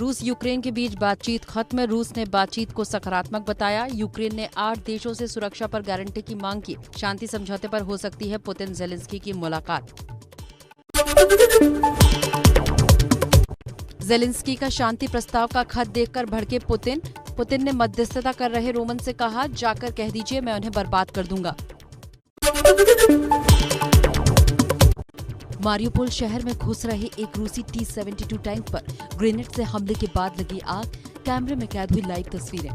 रूस यूक्रेन के बीच बातचीत खत्म। रूस ने बातचीत को सकारात्मक बताया। यूक्रेन ने 8 देशों से सुरक्षा पर गारंटी की मांग की। शांति समझौते पर हो सकती है पुतिन जेलेंस्की की मुलाकात। जेलेंस्की का शांति प्रस्ताव का खत देखकर भड़के पुतिन। पुतिन ने मध्यस्थता कर रहे रोमन से कहा, जाकर कह दीजिए मैं उन्हें बर्बाद कर दूंगा। मारियुपोल शहर में घुस रहे एक रूसी T-72 टैंक पर ग्रेनेड से हमले के बाद लगी आग। कैमरे में कैद हुई लाइव तस्वीरें।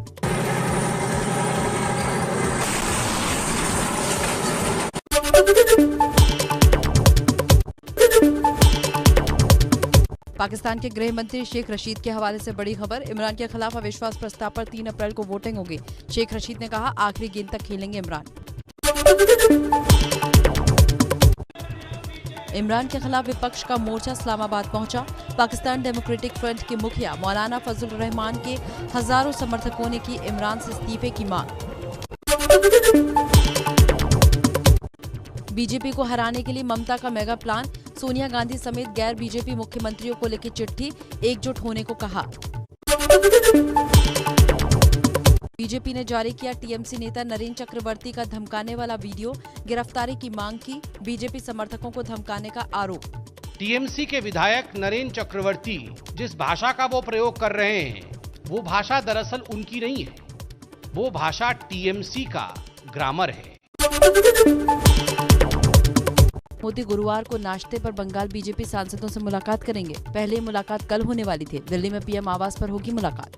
पाकिस्तान के गृह मंत्री शेख रशीद के हवाले से बड़ी खबर। इमरान के खिलाफ अविश्वास प्रस्ताव पर 3 अप्रैल को वोटिंग होगी। शेख रशीद ने कहा, आखिरी गेंद तक खेलेंगे इमरान। इमरान के खिलाफ विपक्ष का मोर्चा इस्लामाबाद पहुंचा। पाकिस्तान डेमोक्रेटिक फ्रंट के मुखिया मौलाना फजल रहमान के हजारों समर्थकों ने की इमरान से इस्तीफे की मांग। बीजेपी को हराने के लिए ममता का मेगा प्लान। सोनिया गांधी समेत गैर बीजेपी मुख्यमंत्रियों को लेकर चिट्ठी, एकजुट होने को कहा। बीजेपी ने जारी किया टीएमसी नेता नरेंद्र चक्रवर्ती का धमकाने वाला वीडियो। गिरफ्तारी की मांग की। बीजेपी समर्थकों को धमकाने का आरोप। टीएमसी के विधायक नरेंद्र चक्रवर्ती जिस भाषा का वो प्रयोग कर रहे हैं, वो भाषा दरअसल उनकी नहीं है। वो भाषा टीएमसी का ग्रामर है। मोदी गुरुवार को नाश्ते पर बंगाल बीजेपी सांसदों से मुलाकात करेंगे। पहले मुलाकात कल होने वाली थी। दिल्ली में पीएम आवास पर होगी मुलाकात।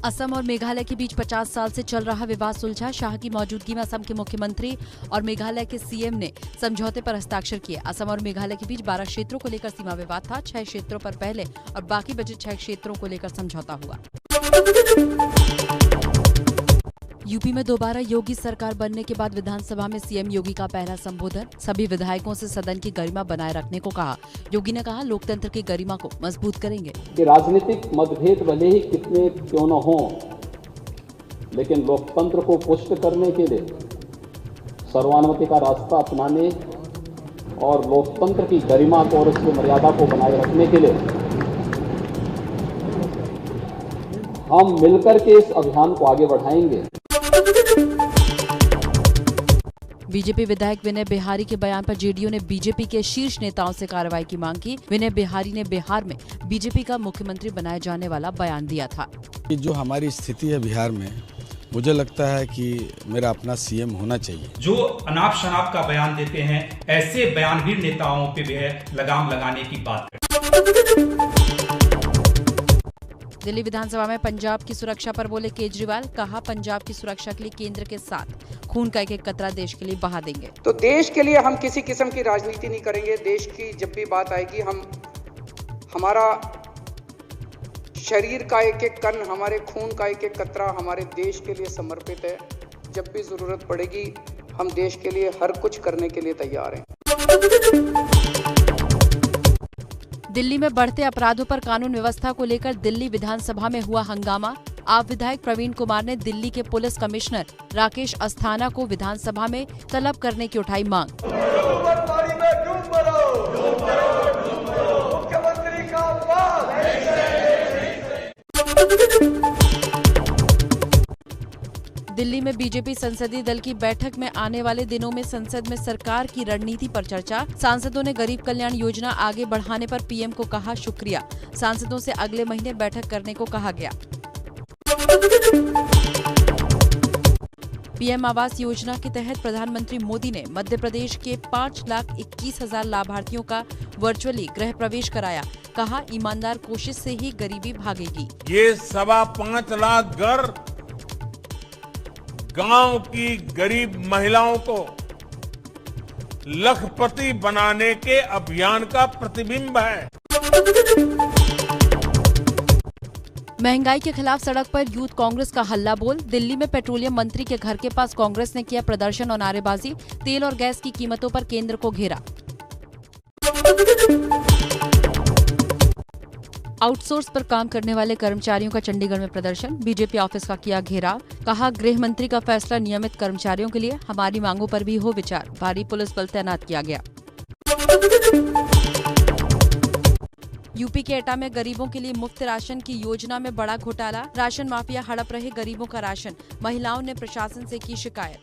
असम और मेघालय के बीच 50 साल से चल रहा विवाद सुलझा। शाह की मौजूदगी में असम के मुख्यमंत्री और मेघालय के सीएम ने समझौते पर हस्ताक्षर किए। असम और मेघालय के बीच 12 क्षेत्रों को लेकर सीमा विवाद था। 6 क्षेत्रों पर पहले और बाकी बचे 6 क्षेत्रों को लेकर समझौता हुआ। यूपी में दोबारा योगी सरकार बनने के बाद विधानसभा में सीएम योगी का पहला संबोधन। सभी विधायकों से सदन की गरिमा बनाए रखने को कहा। योगी ने कहा, लोकतंत्र की गरिमा को मजबूत करेंगे। कि राजनीतिक मतभेद भले ही कितने क्यों न हो, लेकिन लोकतंत्र को पुष्ट करने के लिए सर्वानुमति का रास्ता अपनाने और लोकतंत्र की गरिमा को और उसकी मर्यादा को बनाए रखने के लिए हम मिलकर के इस अभियान को आगे बढ़ाएंगे। बीजेपी विधायक विनय बिहारी के बयान पर जेडीयू ने बीजेपी के शीर्ष नेताओं से कार्रवाई की मांग की। विनय बिहारी ने बिहार में बीजेपी का मुख्यमंत्री बनाए जाने वाला बयान दिया था। जो हमारी स्थिति है बिहार में, मुझे लगता है कि मेरा अपना सीएम होना चाहिए। जो अनाप शनाप का बयान देते हैं, ऐसे बयानवीर नेताओं पे भी लगाम लगाने की बात करते। दिल्ली विधानसभा में पंजाब की सुरक्षा पर बोले केजरीवाल। कहा, पंजाब की सुरक्षा के लिए केंद्र के साथ खून का एक कतरा देश के लिए बहा देंगे। तो देश के लिए हम किसी किस्म की राजनीति नहीं करेंगे। देश की जब भी बात आएगी, हमारा शरीर का एक एक कण, हमारे खून का एक एक कतरा हमारे देश के लिए समर्पित है। जब भी जरूरत पड़ेगी, हम देश के लिए हर कुछ करने के लिए तैयार हैं। दिल्ली में बढ़ते अपराधों पर कानून व्यवस्था को लेकर दिल्ली विधानसभा में हुआ हंगामा। आप विधायक प्रवीण कुमार ने दिल्ली के पुलिस कमिश्नर राकेश अस्थाना को विधानसभा में तलब करने की उठाई मांग। दिल्ली में बीजेपी संसदीय दल की बैठक में आने वाले दिनों में संसद में सरकार की रणनीति पर चर्चा। सांसदों ने गरीब कल्याण योजना आगे बढ़ाने पर पीएम को कहा शुक्रिया। सांसदों से अगले महीने बैठक करने को कहा गया। पीएम आवास योजना के तहत प्रधानमंत्री मोदी ने मध्य प्रदेश के 5,21,000 लाभार्थियों का वर्चुअली गृह प्रवेश कराया। कहा, ईमानदार कोशिश से ही गरीबी भागेगी। ये 5.25 लाख घर गांव की गरीब महिलाओं को लखपति बनाने के अभियान का प्रतिबिंब है। महंगाई के खिलाफ सड़क पर यूथ कांग्रेस का हल्ला बोल। दिल्ली में पेट्रोलियम मंत्री के घर के पास कांग्रेस ने किया प्रदर्शन और नारेबाजी। तेल और गैस की कीमतों पर केंद्र को घेरा। आउटसोर्स पर काम करने वाले कर्मचारियों का चंडीगढ़ में प्रदर्शन। बीजेपी ऑफिस का किया घेराव। कहा, गृह मंत्री का फैसला नियमित कर्मचारियों के लिए, हमारी मांगों पर भी हो विचार। भारी पुलिस बल तैनात किया गया। यूपी के एटा में गरीबों के लिए मुफ्त राशन की योजना में बड़ा घोटाला। राशन माफिया हड़प रहे गरीबों का राशन। महिलाओं ने प्रशासन से की शिकायत।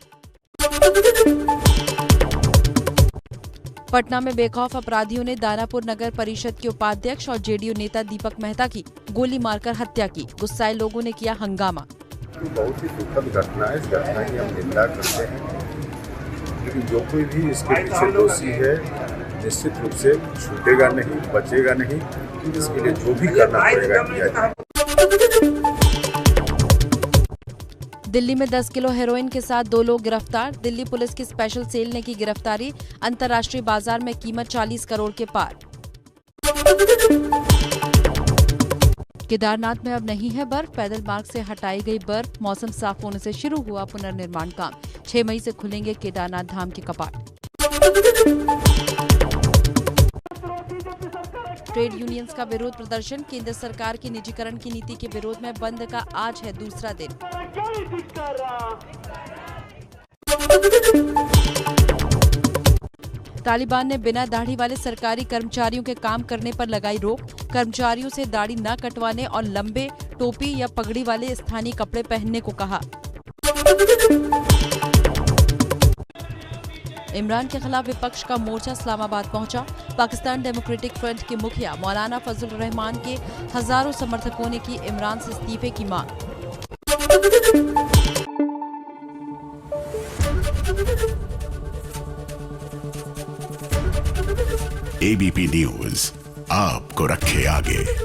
पटना में बेखौफ अपराधियों ने दानापुर नगर परिषद के उपाध्यक्ष और जेडीयू नेता दीपक मेहता की गोली मारकर हत्या की। गुस्साए लोगों ने किया हंगामा। बहुत ही दुखद घटना है। इस घटना की हम निंदा करते हैं, लेकिन जो कोई भी इसके पीछे दोषी है निश्चित रूप से छूटेगा नहीं, बचेगा नहीं। इसके लिए जो भी करना पड़ेगा किया जाए। दिल्ली में 10 किलो हेरोइन के साथ 2 लोग गिरफ्तार। दिल्ली पुलिस की स्पेशल सेल ने की गिरफ्तारी। अंतर्राष्ट्रीय बाजार में कीमत 40 करोड़ के पार। केदारनाथ में अब नहीं है बर्फ। पैदल मार्ग से हटाई गई बर्फ। मौसम साफ होने से शुरू हुआ पुनर्निर्माण काम। 6 मई से खुलेंगे केदारनाथ धाम के कपाट। ट्रेड यूनियंस का विरोध प्रदर्शन। केंद्र सरकार की निजीकरण की नीति के विरोध में बंद का आज है दूसरा दिन। तालिबान ने बिना दाढ़ी वाले सरकारी कर्मचारियों के काम करने पर लगाई रोक। कर्मचारियों से दाढ़ी न कटवाने और लंबे टोपी या पगड़ी वाले स्थानीय कपड़े पहनने को कहा। इमरान के खिलाफ विपक्ष का मोर्चा इस्लामाबाद पहुंचा। पाकिस्तान डेमोक्रेटिक फ्रंट के मुखिया मौलाना फजल रहमान के हजारों समर्थकों ने की इमरान से इस्तीफे की मांग। एबीपी न्यूज आपको रखे आगे।